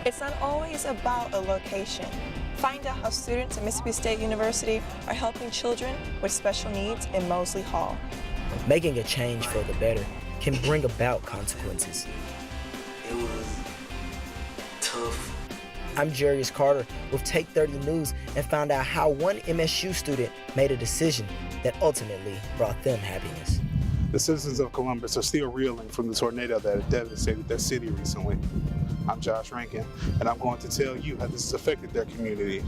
It's not always about a location. Find out how students at Mississippi State University are helping children with special needs in Mosley Hall. Making a change for the better can bring about consequences. It was tough. I'm Jarius Carter with Take 30 News and found out how one MSU student made a decision that ultimately brought them happiness. The citizens of Columbus are still reeling from the tornado that had devastated their city recently. I'm Josh Rankin, and I'm going to tell you how this has affected their community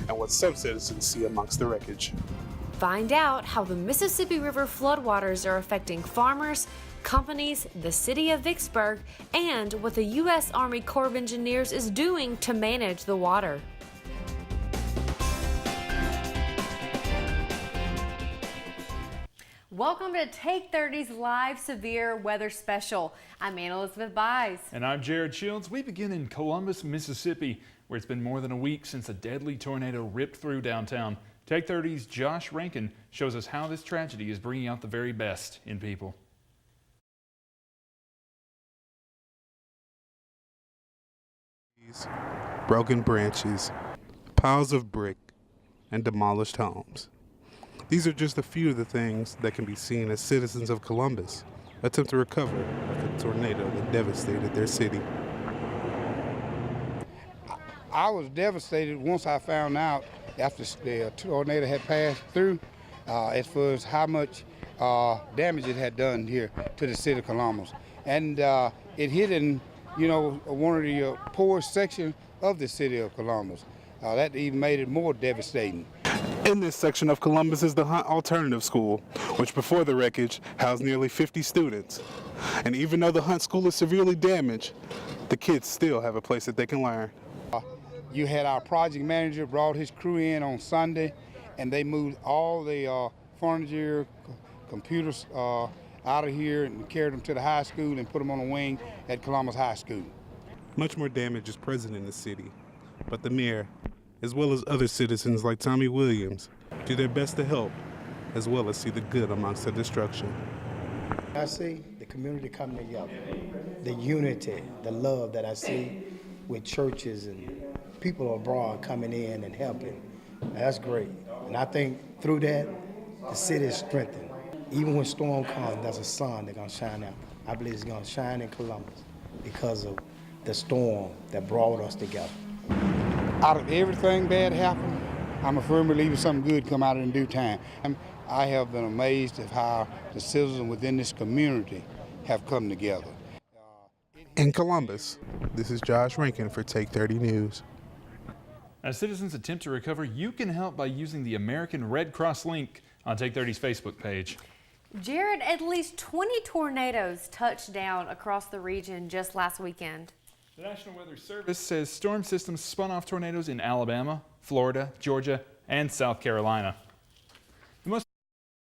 and what some citizens see amongst the wreckage. Find out how the Mississippi River floodwaters are affecting farmers, companies, the city of Vicksburg, and what the U.S. Army Corps of Engineers is doing to manage the water. Welcome to Take 30's live severe weather special. I'm Anna Elizabeth Buys. And I'm Jared Shields. We begin in Columbus, Mississippi, where it's been more than a week since a deadly tornado ripped through downtown. Take 30's Josh Rankin shows us how this tragedy is bringing out the very best in people. Broken branches, piles of brick, and demolished homes. These are just a few of the things that can be seen as citizens of Columbus attempt to recover after the tornado that devastated their city. I was devastated once I found out after the tornado had passed through as far as how much damage it had done here to the city of Columbus. And it hit in, one of the poorest sections of the city of Columbus. That even made it more devastating. In this section of Columbus is the Hunt Alternative School, which before the wreckage housed nearly 50 students. And even though the Hunt School is severely damaged, the kids still have a place that they can learn. You had our project manager brought his crew in on Sunday, and they moved all the furniture, computers out of here and carried them to the high school and put them on a wing at Columbus High School. Much more damage is present in the city, but the mayor, as well as other citizens like Tommy Williams, do their best to help, as well as see the good amongst the destruction. I see the community coming together, the unity, the love that I see with churches and people abroad coming in and helping. That's great. And I think through that, the city is strengthened. Even when storm comes, there's a sun that's gonna shine out. I believe it's gonna shine in Columbus because of the storm that brought us together. Out of everything bad happened, I'm a firm believer something good come out in due time. I have been amazed at how the citizens within this community have come together. In Columbus, this is Josh Rankin for Take 30 News. As citizens attempt to recover, you can help by using the American Red Cross link on Take 30's Facebook page. Jared, at least 20 tornadoes touched down across the region just last weekend. The National Weather Service says storm systems spun off tornadoes in Alabama, Florida, Georgia, and South Carolina. The most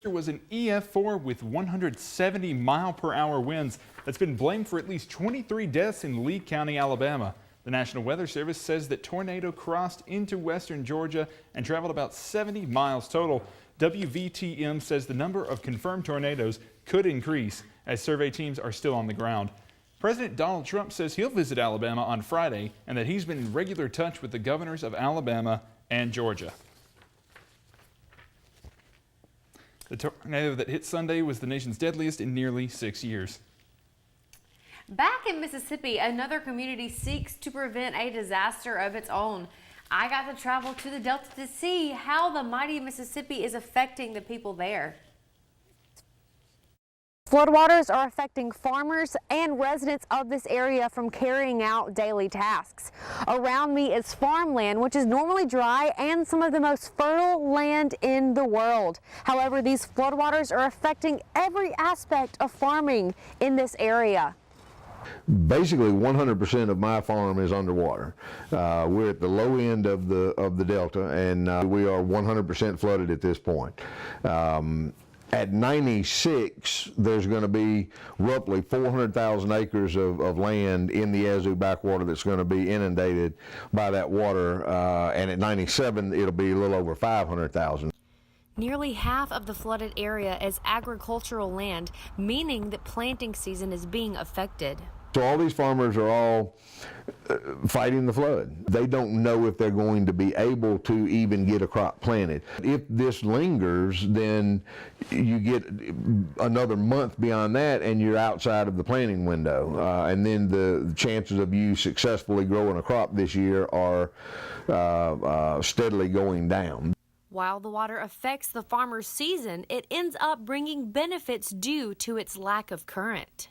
was an EF4 with 170 mile-per-hour winds that's been blamed for at least 23 deaths in Lee County, Alabama. The National Weather Service says that tornado crossed into western Georgia and traveled about 70 miles total. WVTM says the number of confirmed tornadoes could increase as survey teams are still on the ground. President Donald Trump says he'll visit Alabama on Friday and that he's been in regular touch with the governors of Alabama and Georgia. The tornado that hit Sunday was the nation's deadliest in nearly 6 years. Back in Mississippi, another community seeks to prevent a disaster of its own. I got to travel to the Delta to see how the mighty Mississippi is affecting the people there. Floodwaters are affecting farmers and residents of this area from carrying out daily tasks. Around me is farmland, which is normally dry and some of the most fertile land in the world. However, these floodwaters are affecting every aspect of farming in this area. Basically 100% of my farm is underwater. We're at the low end of the delta, and we are 100% flooded at this point. At 96, there's going to be roughly 400,000 acres of land in the Yazoo backwater that's going to be inundated by that water, and at 97, it'll be a little over 500,000. Nearly half of the flooded area is agricultural land, meaning that planting season is being affected. So all these farmers are all fighting the flood. They don't know if they're going to be able to even get a crop planted. If this lingers, then you get another month beyond that and you're outside of the planting window. And then the chances of you successfully growing a crop this year are steadily going down. While the water affects the farmer's season, it ends up bringing benefits due to its lack of current.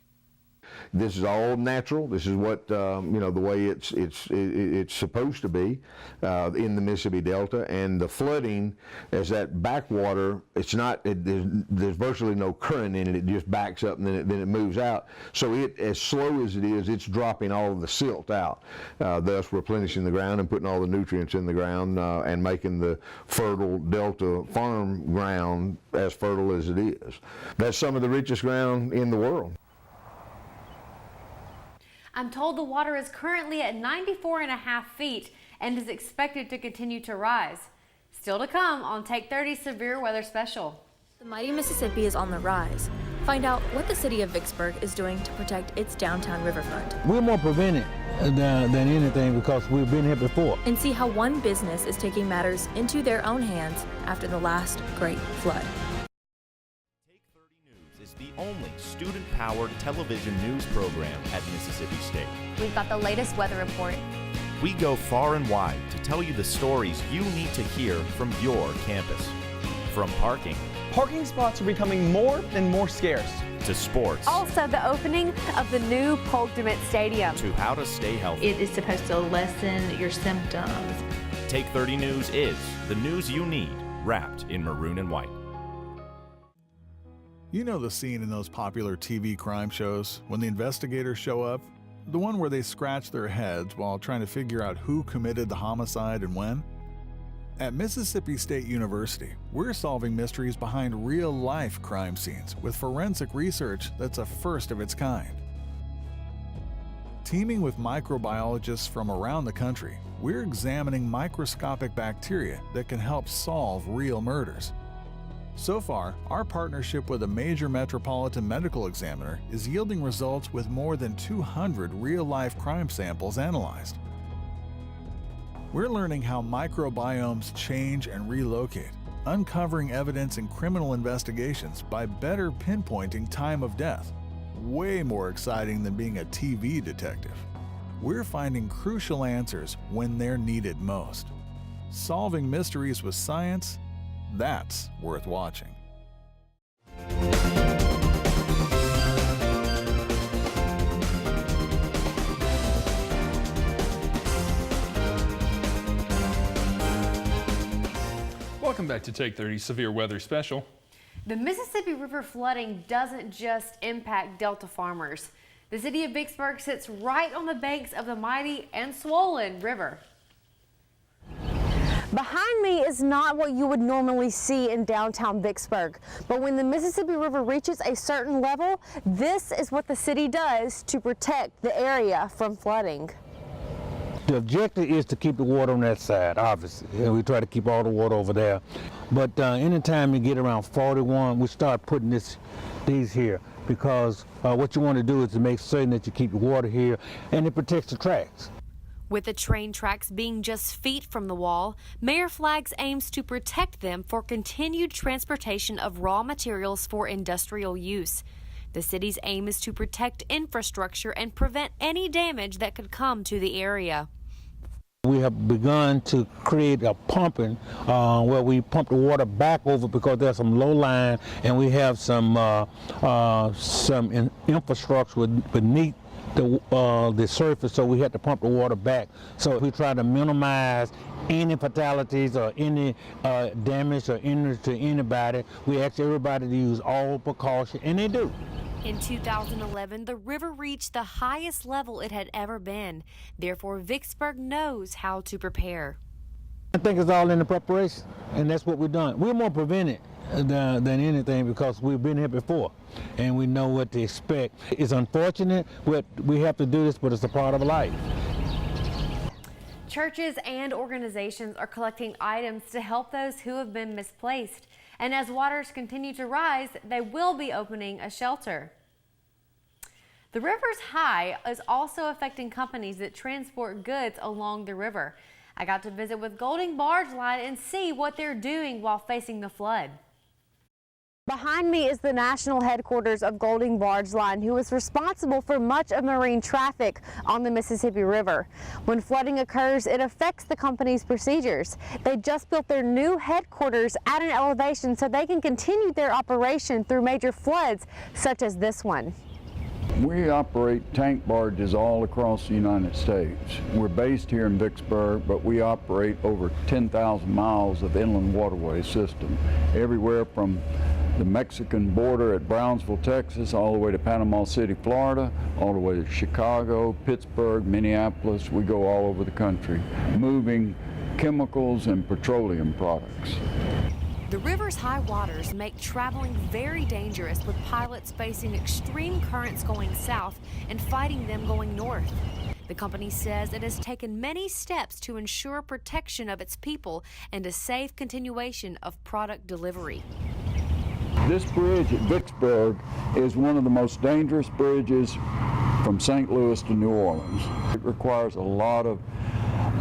This is all natural. This is what you know, the way it's supposed to be in the Mississippi Delta. And the flooding, as that backwater, it's not. There's virtually no current in it. It just backs up and then it moves out. So it, as slow as it is, it's dropping all of the silt out, thus replenishing the ground and putting all the nutrients in the ground and making the fertile Delta farm ground as fertile as it is. That's some of the richest ground in the world. I'm told the water is currently at 94.5 feet and is expected to continue to rise. Still to come on Take 30 Severe Weather Special. The mighty Mississippi is on the rise. Find out what the city of Vicksburg is doing to protect its downtown riverfront. We're more prevented than anything because we've been here before. And see how one business is taking matters into their own hands after the last great flood. Take 30 News is the only student-powered television news program at Mississippi State. We've got the latest weather report. We go far and wide to tell you the stories you need to hear from your campus. From parking. Parking spots are becoming more and more scarce. To sports. Also, the opening of the new Polk DeMint Stadium. To how to stay healthy. It is supposed to lessen your symptoms. Take 30 News is the news you need, wrapped in maroon and white. You know the scene in those popular TV crime shows when the investigators show up? The one where they scratch their heads while trying to figure out who committed the homicide and when? At Mississippi State University, we're solving mysteries behind real-life crime scenes with forensic research that's a first of its kind. Teaming with microbiologists from around the country, we're examining microscopic bacteria that can help solve real murders. So far, our partnership with a major metropolitan medical examiner is yielding results with more than 200 real-life crime samples analyzed. We're learning how microbiomes change and relocate, uncovering evidence in criminal investigations by better pinpointing time of death. Way more exciting than being a TV detective. We're finding crucial answers when they're needed most. Solving mysteries with science, that's worth watching. Welcome back to Take 30 Severe Weather Special. The Mississippi River flooding doesn't just impact Delta farmers. The city of Vicksburg sits right on the banks of the mighty and swollen river. Behind me is not what you would normally see in downtown Vicksburg, but when the Mississippi River reaches a certain level, this is what the city does to protect the area from flooding. The objective is to keep the water on that side, obviously, and we try to keep all the water over there. But anytime you get around 41, we start putting these here, because what you want to do is to make certain that you keep the water here, and it protects the tracks. With the train tracks being just feet from the wall, Mayor Flaggs aims to protect them for continued transportation of raw materials for industrial use. The city's aim is to protect infrastructure and prevent any damage that could come to the area. We have begun to create a pumping where we pump the water back over because there's some low line, and we have some infrastructure beneath the surface, so we had to pump the water back. So we try to minimize any fatalities or any damage or injury to anybody. We ask everybody to use all precaution, and they do. In 2011, the river reached the highest level it had ever been. Therefore, Vicksburg knows how to prepare. I think it's all in the preparation, and that's what we've done. We're more prevented than anything because we've been here before, and we know what to expect. It's unfortunate we have to do this, but it's a part of life. Churches and organizations are collecting items to help those who have been misplaced. And as waters continue to rise, they will be opening a shelter. The river's high is also affecting companies that transport goods along the river. I got to visit with Golding Barge Line and see what they're doing while facing the flood. Behind me is the national headquarters of Golding Barge Line, who is responsible for much of marine traffic on the Mississippi River. When flooding occurs, it affects the company's procedures. They just built their new headquarters at an elevation so they can continue their operation through major floods such as this one. We operate tank barges all across the United States. We're based here in Vicksburg, but we operate over 10,000 miles of inland waterway system, everywhere from the Mexican border at Brownsville, Texas, all the way to Panama City, Florida, all the way to Chicago, Pittsburgh, Minneapolis. We go all over the country, moving chemicals and petroleum products. The river's high waters make traveling very dangerous, with pilots facing extreme currents going south and fighting them going north. The company says it has taken many steps to ensure protection of its people and a safe continuation of product delivery. This bridge at Vicksburg is one of the most dangerous bridges from St. Louis to New Orleans. It requires a lot of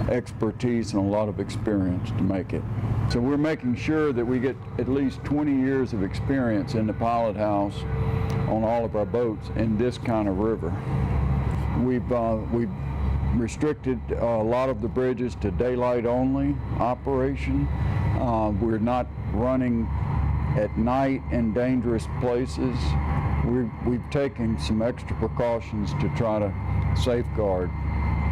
expertise and a lot of experience to make it. So we're making sure that we get at least 20 years of experience in the pilot house on all of our boats in this kind of river. We've restricted a lot of the bridges to daylight only operation. We're not running at night in dangerous places. We've taken some extra precautions to try to safeguard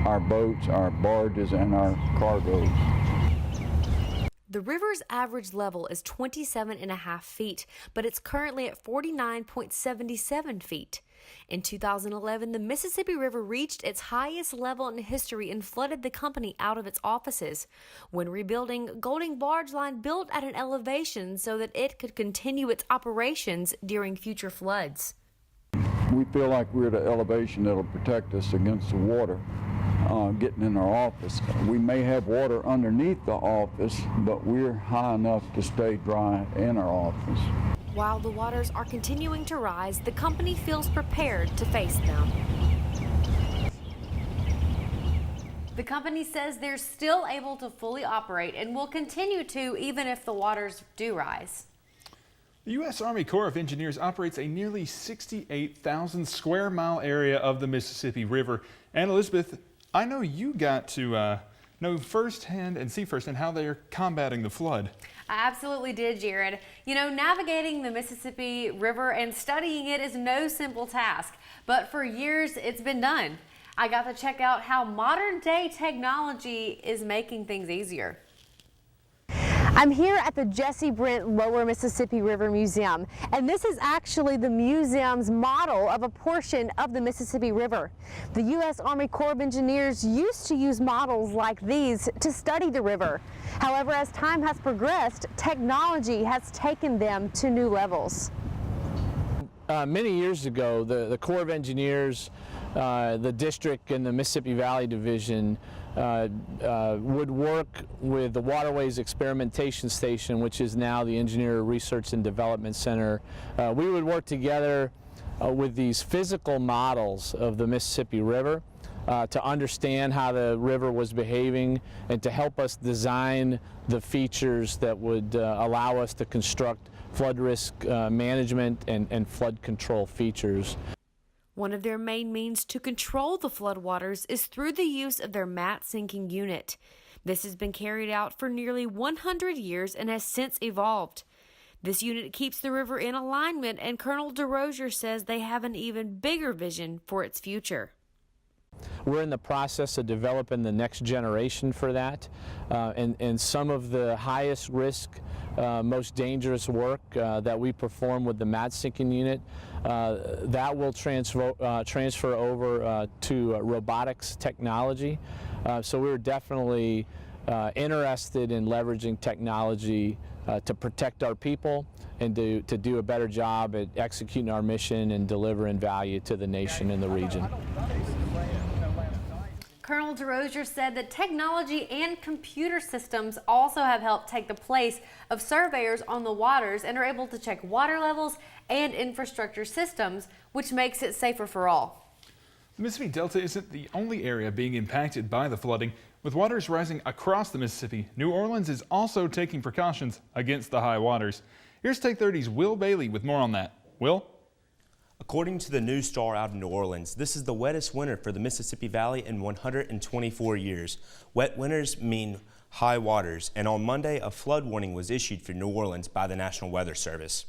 our boats, our barges, and our cargoes. The river's average level is 27.5 feet, but it's currently at 49.77 feet. In 2011, the Mississippi River reached its highest level in history and flooded the company out of its offices. When rebuilding, Golding Barge Line built at an elevation so that it could continue its operations during future floods. We feel like we're at an elevation that'll protect us against the water getting in our office. We may have water underneath the office, but we're high enough to stay dry in our office. While the waters are continuing to rise, the company feels prepared to face them. The company says they're still able to fully operate and will continue to even if the waters do rise. The U.S. Army Corps of Engineers operates a nearly 68,000 square mile area of the Mississippi River. And Elizabeth, I know you got to know firsthand and see firsthand how they are combating the flood. I absolutely did, Jared. You know, navigating the Mississippi River and studying it is no simple task, but for years it's been done. I got to check out how modern day technology is making things easier. I'm here at the Jesse Brent Lower Mississippi River Museum, and this is actually the museum's model of a portion of the Mississippi River. The U.S. Army Corps of Engineers used to use models like these to study the river. However, as time has progressed, technology has taken them to new levels. Many years ago, the Corps of Engineers, the district and the Mississippi Valley Division would work with the Waterways Experimentation Station, which is now the Engineer Research and Development Center. We would work together with these physical models of the Mississippi River to understand how the river was behaving and to help us design the features that would allow us to construct flood risk management and flood control features. One of their main means to control the floodwaters is through the use of their mat sinking unit. This has been carried out for nearly 100 years and has since evolved. This unit keeps the river in alignment, and Colonel DeRosier says they have an even bigger vision for its future. We're in the process of developing the next generation for that, and some of the highest risk, most dangerous work that we perform with the mat sinking unit, that will transfer over to robotics technology. So we're definitely interested in leveraging technology to protect our people and to do a better job at executing our mission and delivering value to the nation and the region. Colonel DeRosier said that technology and computer systems also have helped take the place of surveyors on the waters and are able to check water levels and infrastructure systems, which makes it safer for all. The Mississippi Delta isn't the only area being impacted by the flooding. With waters rising across the Mississippi, New Orleans is also taking precautions against the high waters. Here's Take 30's Will Bailey with more on that. Will? According to the News Star out of New Orleans, this is the wettest winter for the Mississippi Valley in 124 years. Wet winters mean high waters, and on Monday, a flood warning was issued for New Orleans by the National Weather Service.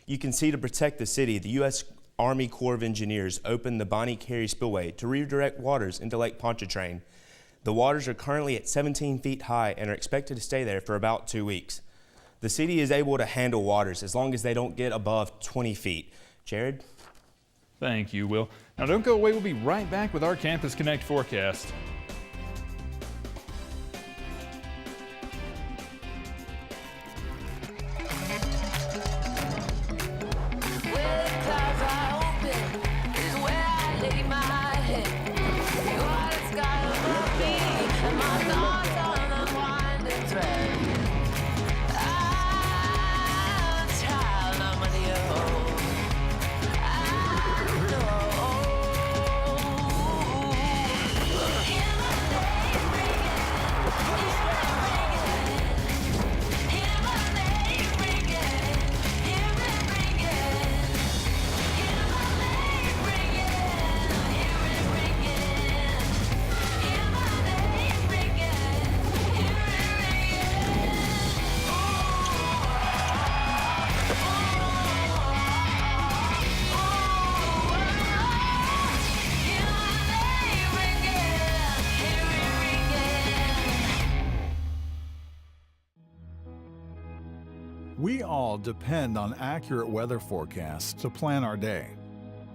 You can see to protect the city, the U.S. Army Corps of Engineers opened the Bonnie Carey Spillway to redirect waters into Lake Pontchartrain. The waters are currently at 17 feet high and are expected to stay there for about 2 weeks. The city is able to handle waters as long as they don't get above 20 feet. Jared? Thank you, Will. Now don't go away. We'll be right back with our Campus Connect forecast. We all depend on accurate weather forecasts to plan our day.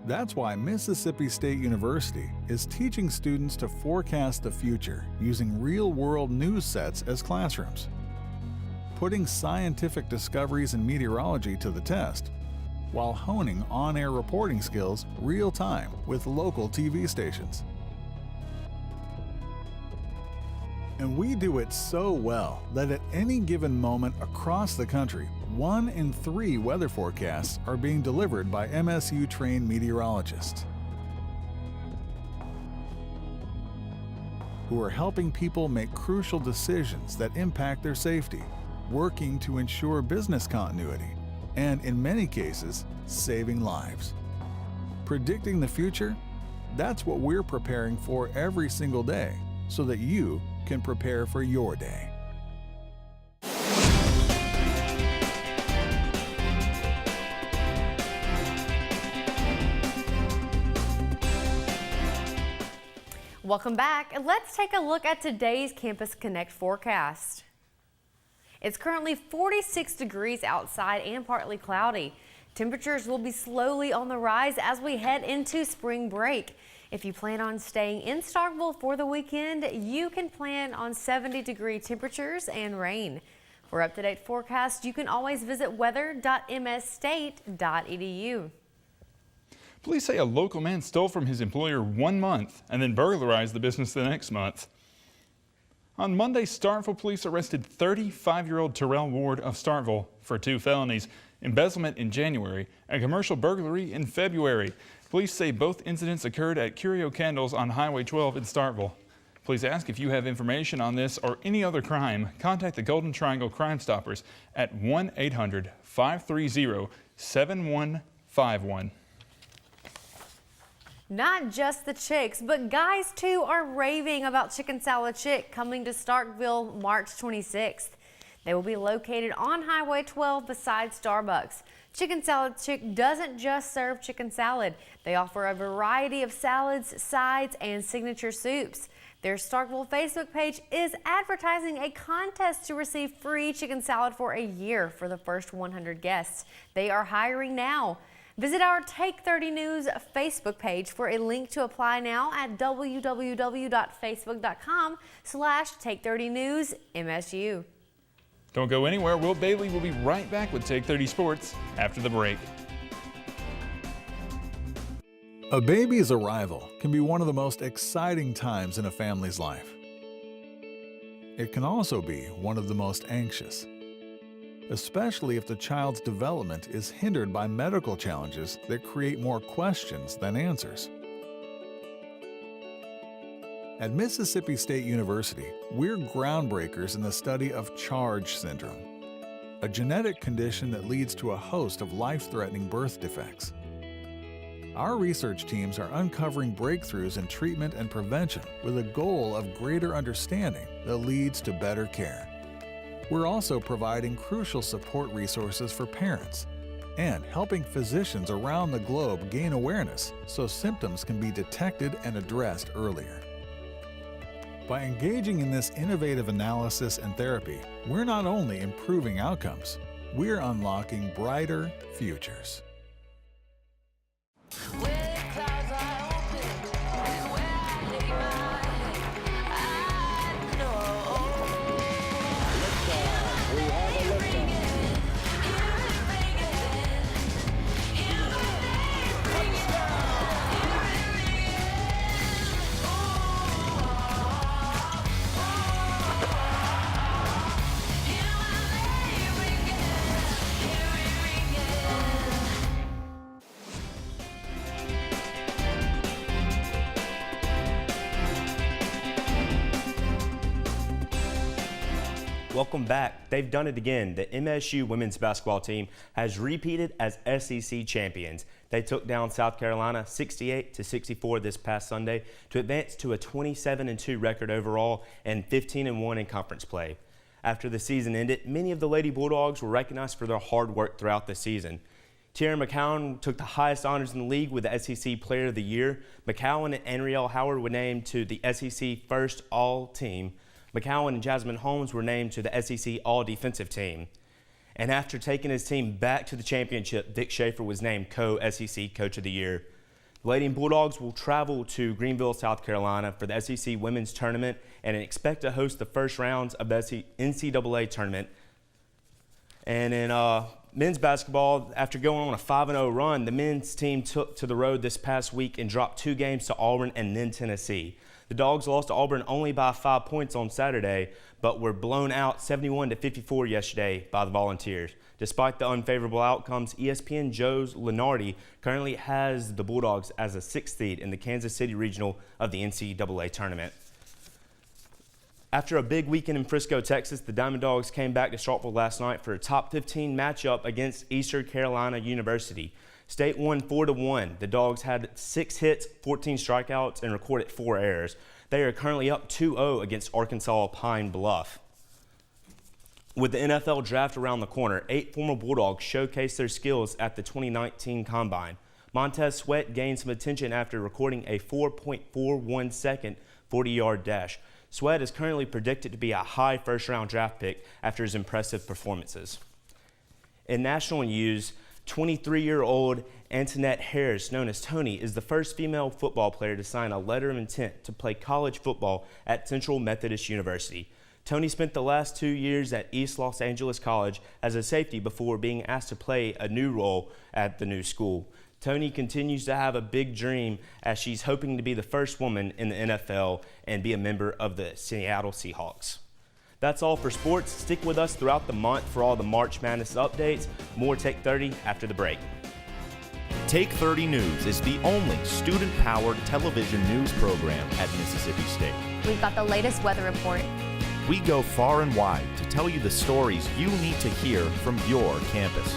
That's why Mississippi State University is teaching students to forecast the future using real-world news sets as classrooms, putting scientific discoveries in meteorology to the test, while honing on-air reporting skills real-time with local TV stations. And we do it so well that at any given moment across the country, 1 in 3 weather forecasts are being delivered by MSU-trained meteorologists who are helping people make crucial decisions that impact their safety, working to ensure business continuity, and in many cases, saving lives. Predicting the future? That's what we're preparing for every single day so that you can prepare for your day. Welcome back. Let's take a look at today's Campus Connect forecast. It's currently 46 degrees outside and partly cloudy. Temperatures will be slowly on the rise as we head into spring break. If you plan on staying in Starkville for the weekend, you can plan on 70-degree temperatures and rain. For up-to-date forecasts, you can always visit weather.msstate.edu. Police say a local man stole from his employer 1 month and then burglarized the business the next month. On Monday, Starkville police arrested 35-year-old Terrell Ward of Starkville for 2 felonies, embezzlement in January and commercial burglary in February. Police say both incidents occurred at Curio Candles on Highway 12 in Starkville. Please ask if you have information on this or any other crime. Contact the Golden Triangle Crime Stoppers at 1-800-530-7151. Not just the chicks, but guys too are raving about Chicken Salad Chick coming to Starkville March 26th. They will be located on Highway 12 beside Starbucks. Chicken Salad Chick doesn't just serve chicken salad. They offer a variety of salads, sides, and signature soups. Their Starkville Facebook page is advertising a contest to receive free chicken salad for a year for the first 100 guests. They are hiring now. Visit our Take 30 News Facebook page for a link to apply now at www.facebook.com/Take30NewsMSU. Don't go anywhere. Will Bailey will be right back with Take 30 Sports after the break. A baby's arrival can be one of the most exciting times in a family's life. It can also be one of the most anxious, especially if the child's development is hindered by medical challenges that create more questions than answers. At Mississippi State University, we're groundbreakers in the study of CHARGE syndrome, a genetic condition that leads to a host of life-threatening birth defects. Our research teams are uncovering breakthroughs in treatment and prevention with a goal of greater understanding that leads to better care. We're also providing crucial support resources for parents and helping physicians around the globe gain awareness so symptoms can be detected and addressed earlier. By engaging in this innovative analysis and therapy, we're not only improving outcomes, we're unlocking brighter futures. Welcome back. They've done it again. The MSU women's basketball team has repeated as SEC champions. They took down South Carolina 68-64 this past Sunday to advance to a 27-2 record overall and 15-1 in conference play. After the season ended, many of the Lady Bulldogs were recognized for their hard work throughout the season. Tierra McCowan took the highest honors in the league with the SEC Player of the Year. McCowan and Anrielle Howard were named to the SEC First All-Team. McCowan and Jasmine Holmes were named to the SEC All-Defensive Team. And after taking his team back to the championship, Vic Schaefer was named Co-SEC Coach of the Year. The Lady Bulldogs will travel to Greenville, South Carolina for the SEC Women's Tournament and expect to host the first rounds of the NCAA Tournament. And in men's basketball, after going on a 5-0 run, the men's team took to the road this past week and dropped 2 games to Auburn and then Tennessee. The Dogs lost to Auburn only by 5 points on Saturday, but were blown out 71-54 yesterday by the Volunteers. Despite the unfavorable outcomes, ESPN Joe's Lenardi currently has the Bulldogs as a 6th seed in the Kansas City Regional of the NCAA Tournament. After a big weekend in Frisco, Texas, the Diamond Dogs came back to Sharpeville last night for a top 15 matchup against Eastern Carolina University. State won 4-1. The Dogs had 6 hits, 14 strikeouts, and recorded 4 errors. They are currently up 2-0 against Arkansas Pine Bluff. With the NFL draft around the corner, 8 former Bulldogs showcased their skills at the 2019 Combine. Montez Sweat gained some attention after recording a 4.41 second 40-yard dash. Sweat is currently predicted to be a high first-round draft pick after his impressive performances. In national news, 23-year-old Antoinette Harris, known as Tony, is the first female football player to sign a letter of intent to play college football at Central Methodist University. Tony spent the last 2 years at East Los Angeles College as a safety before being asked to play a new role at the new school. Tony continues to have a big dream as she's hoping to be the first woman in the NFL and be a member of the Seattle Seahawks. That's all for sports. Stick with us throughout the month for all the March Madness updates. More Take 30 after the break. Take 30 News is the only student-powered television news program at Mississippi State. We've got the latest weather report. We go far and wide to tell you the stories you need to hear from your campus.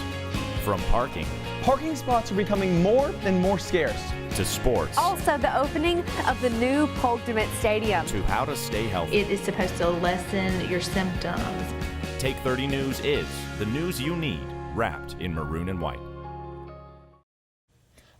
From parking. Parking spots are becoming more and more scarce. To sports. Also, the opening of the new Polk-Dermott Stadium. To how to stay healthy. It is supposed to lessen your symptoms. Take 30 News is the news you need, wrapped in maroon and white.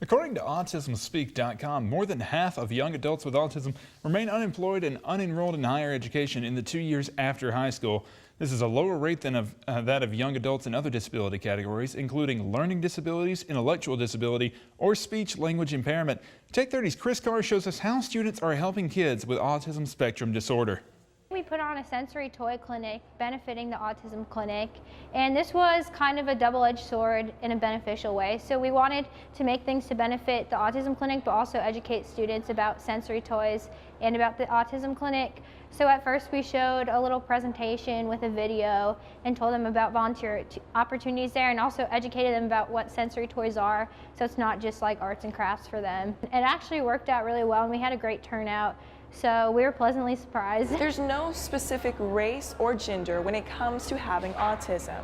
According to AutismSpeak.com, more than half of young adults with autism remain unemployed and unenrolled in higher education in the 2 years after high school. This is a lower rate than that of young adults in other disability categories, including learning disabilities, intellectual disability, or speech-language impairment. Take 30's Chris Carr shows us how students are helping kids with autism spectrum disorder. We put on a sensory toy clinic benefiting the autism clinic, and this was kind of a double-edged sword in a beneficial way. So we wanted to make things to benefit the autism clinic, but also educate students about sensory toys and about the autism clinic. So at first we showed a little presentation with a video and told them about volunteer opportunities there, and also educated them about what sensory toys are, so it's not just like arts and crafts for them. It actually worked out really well, and we had a great turnout. So we were pleasantly surprised. There's no specific race or gender when it comes to having autism.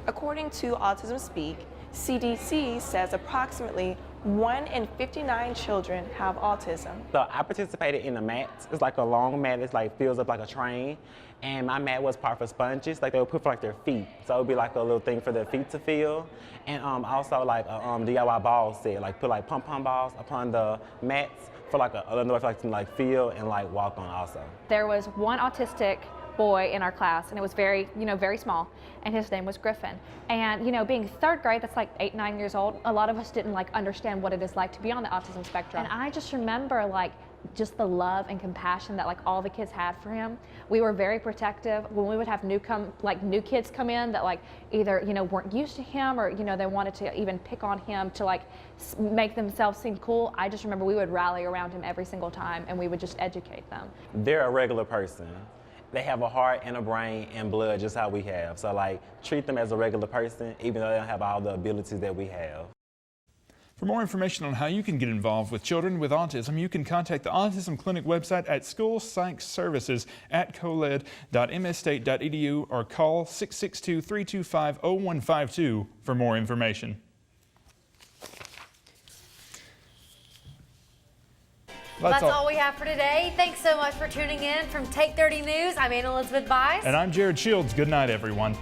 According to Autism Speak, CDC says approximately 1 in 59 children have autism. So I participated in the mats. It's like a long mat. It's like fills up like a train. And my mat was part for sponges. Like they would put for like their feet. So it would be like a little thing for their feet to feel. And also like a DIY ball set. Like put like pom-pom balls upon the mats for like another way for like to like feel and like walk on also. There was one autistic boy in our class, and it was very, very small, and his name was Griffin. And, being third grade, that's like 8, 9 years old, a lot of us didn't like understand what it is like to be on the autism spectrum. And I just remember like just the love and compassion that like all the kids had for him. We were very protective when we would have new kids come in that like either, weren't used to him or, they wanted to even pick on him to like make themselves seem cool. I just remember we would rally around him every single time and we would just educate them. They're a regular person. They have a heart and a brain and blood just how we have. So like treat them as a regular person even though they don't have all the abilities that we have. For more information on how you can get involved with children with autism, you can contact the Autism Clinic website at schoolpsychservices@coled.msstate.edu or call 662-325-0152 for more information. That's all we have for today. Thanks so much for tuning in. From Take 30 News, I'm Anna Elizabeth Bice. And I'm Jared Shields. Good night, everyone.